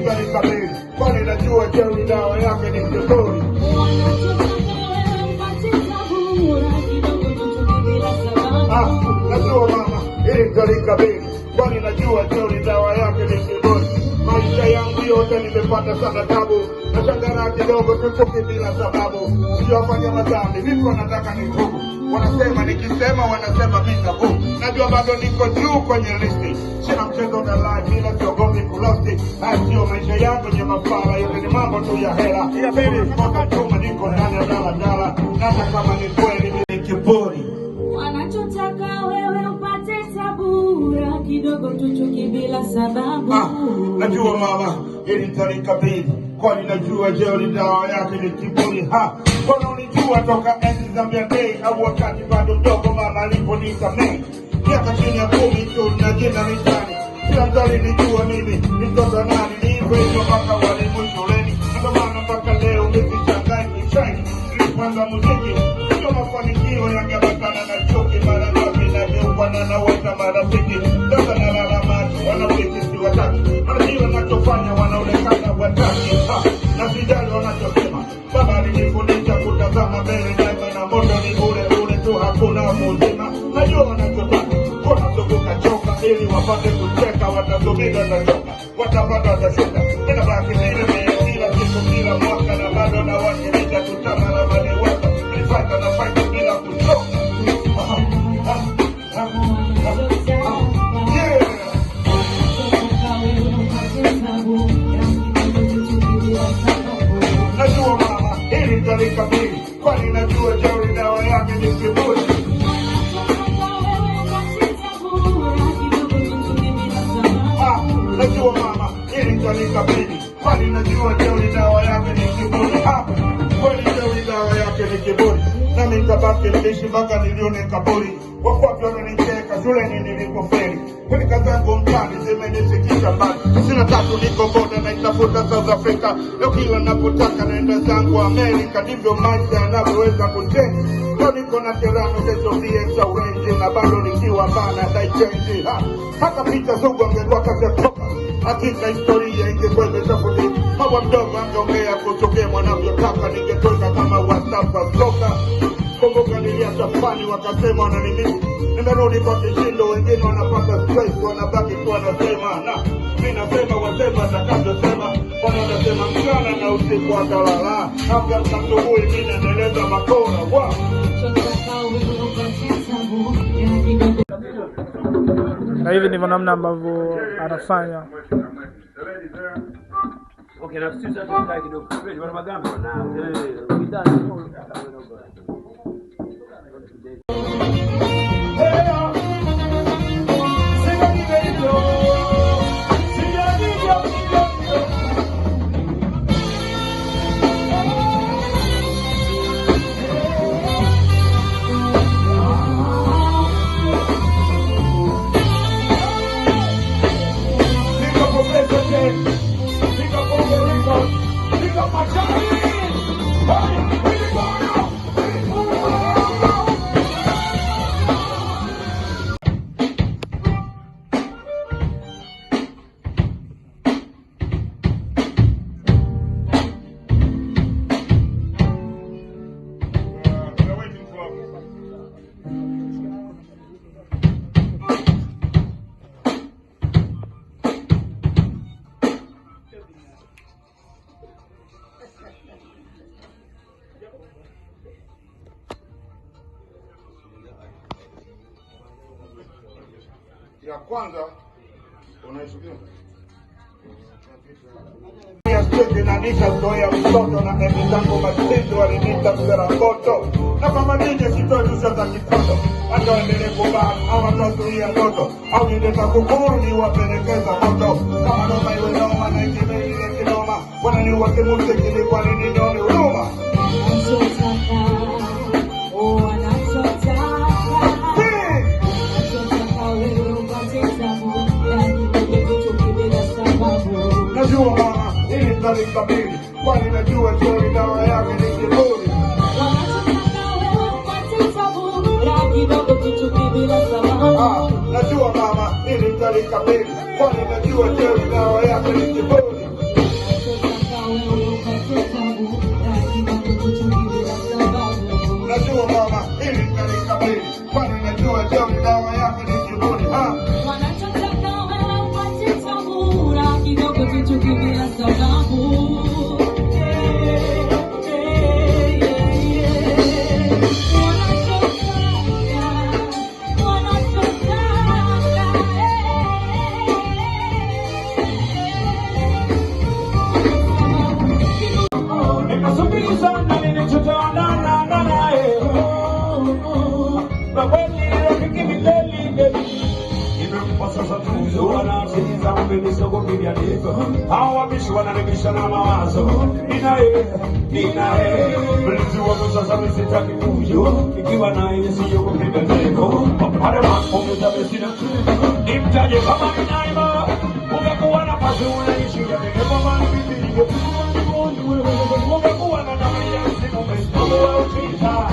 mtanikabili, kwani najua jeuri dawa yake ni kiburi. Najua mama, ili mtanikabili, kwani najua jeuri dawa yake ni kiburi. Maisha yangu yote nimepata sana tabu, nashangaa kidogo tuchuki bila sababu. Sijafanya madhambi, vipo nataka nitubu. Wanasema nikisema wanasema mimi ngumu. Najua bado niko juu kwenye listi. Sina mchezo na life bila siogopi kulosti. Sio maisha yangu yenye mafala, yote ni mambo tu ya hela. Ya pili mpaka chuma niko ndani ya daladala. Hata kama ni kweli ni kiburi. Wanachotaka wewe upate tabura kidogo tuchuki bila sababu. Najua mama, ili nitanikabili, kwani najua jeuri dawa yake ni kiburi. Mbona unijua toka enzi za Day au wakati bado mdogo mama aliponisamehe? Miaka chini ya 10 tu na jina mitani. Kila mtu alinijua mimi ni mtoto nani, ni hivyo mpaka walimu shuleni. Ndio maana mpaka leo mimi shangai kushine. Nilipoanza muziki, sio mafanikio yangeambatana na chuki. Mara ngapi nageuka na wata marafiki. Sasa nalala macho, wanafiki si wataki. Mara hiyo wanachofanya wanaonekana wataki. Na sijali wanachosema. Baba alinifundisha kutazama mbele daima, na moto ni ule ule tu, hakuna muzima. Najua wanachotaka, wanazunguka choka ili wapate kucheka. Watazumika watachoka, watapata watashuka. Inabaki nilemea kila siku kila mwaka, na bado na wakilisha tutama na maniweka. Nifata na faita bila kuchoka. Najua mama, ili nitanikabili, kwani najua jeuri dawa yake ni kiburi. Najua mama, ili nitanikabili, kwani najua jeuri dawa yake ni kiburi. Kwani jeuri dawa yake ni kiburi. Nami nitabaki niishi mpaka nilione kaburi. Wafuati wamenicheka shuleni nilipofeli. Pilika zangu mtani zimenifikisha mbali. Sina tatu niko boda na itafuta South Africa. Leo kila napotaka naenda zangu Amerika. Ndivyo maisha yanavyoweza kuchange. Leo niko na Terano, kesho VX Orange, na bado nikiwa bana daichenji. Hata picha Zugu angekuwa kasetoka. Hakika historia ingekuwa imeshafutika. Mama mdogo angeongea kutokea mwanavyotaka. Ningetoka kama WhatsApp wa soka. Kumbuka niliacha fani wakasema wananimisi. Nimerudi kwa kishindo, wengine wanapata stress, wanabaki tu wanasema. Na mimi nasema wasema atakavyosema. Wanasema mchana na usiku watalala. Hapa asubuhi mimi naendeleza makora. Na hivi ndivyo namna ambavyo anafanya. Okay, na sisi sasa tukae kidogo. Wewe wana magambo na ya kwanza unaishukia ya sisi na nikazoea mtoto na emi zangu matindo walinita mzerakoto. Na kama nije sitoi rusha za kitoto, hata waendelee kubaa ama tuazuia moto, au nileta kukuru ni wapelekeza moto. Kama noma iwe noma na ikime ile kinoma, wanani wakimuze kilikuwa nini nione huruma. Najua mama, ili nitanikabili, kwani najua jeuri dawa yake ni kiburi. Najua mama, ili nitanikabili, kwani najua jeuri dawa yake ni kiburi. chuki bila sababu. Hawa bishi wananibisha na mawazo. Ninae mlinzi wangu sasa misitaki kujo. Ikiwa na yeye siyo kupiga teko. Pale maongeza besina nimtaje kama ninaima. Ungekuwa na pasi unaishi ya niko mama bibi. Ungekuwa na damu ya simu umesitoa utita.